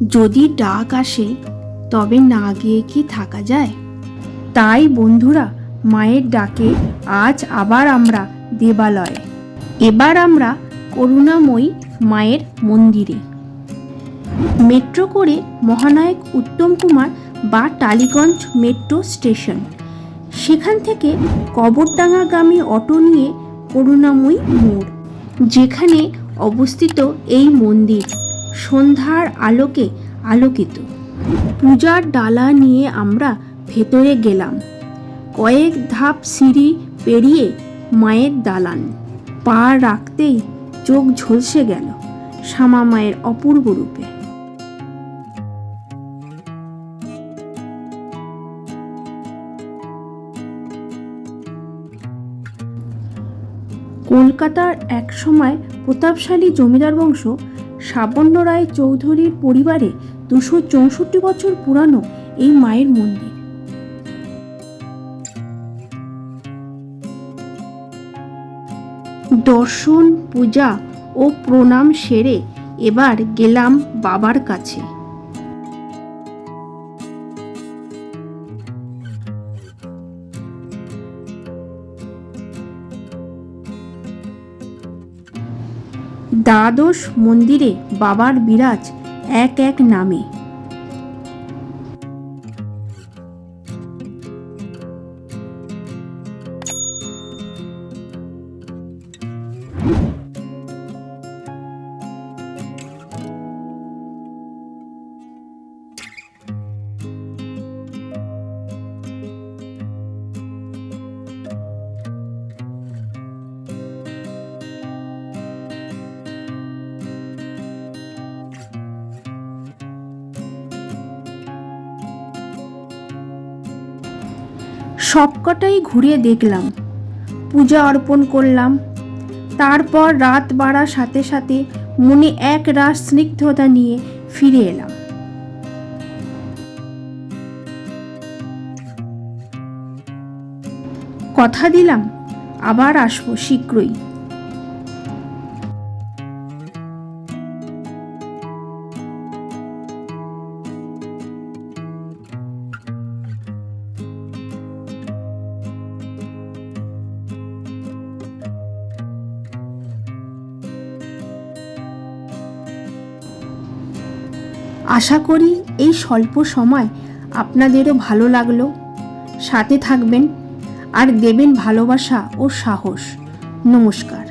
যদি ডাক আসে তবে না গিয়ে কি থাকা যায়? তাই বন্ধুরা, মায়ের ডাকে আজ আবার আমরা দেবালয়ে। এবার আমরা করুণাময়ী মায়ের মন্দিরে। মেট্রো করে মহানায়ক উত্তম কুমার বা টালিগঞ্জ মেট্রো স্টেশন, সেখান থেকে কবরডাঙ্গাগামী অটো নিয়ে করুণাময়ী মোড়, যেখানে অবস্থিত এই মন্দির সন্ধ্যার আলোকে আলোকিত। পূজার ডালা নিয়ে আমরা ভেতরে গেলাম। কয়েক ধাপ সিঁড়ি পেরিয়ে মায়ের দালান। পা রাখতেই চোখ ঝলসে গেল শ্যামা মায়ের অপূর্ব রূপে। কলকাতার একসময় প্রতাপশালী জমিদার বংশ সাবর্ণ রায় চৌধুরীর পরিবারে 264 বছর পুরানো এই মায়ের মন্দির। দর্শন, পূজা ও প্রণাম সেরে এবার গেলাম বাবার কাছে। দ্বাদশ মন্দিরে বাবার বিরাজ এক এক নামে। সবকটাই ঘুরে দেখলাম, পূজা অর্পণ করলাম। তারপর রাত বাড়ার সাথে সাথে মনে এক রাশ স্নিগ্ধতা নিয়ে ফিরে এলাম। কথা দিলাম আবার আসবো শীঘ্রই। আশা করি এই স্বল্প সময় আপনাদেরও ভালো লাগলো। সাথে থাকবেন আর দেবেন ভালোবাসা ও সাহস। নমস্কার।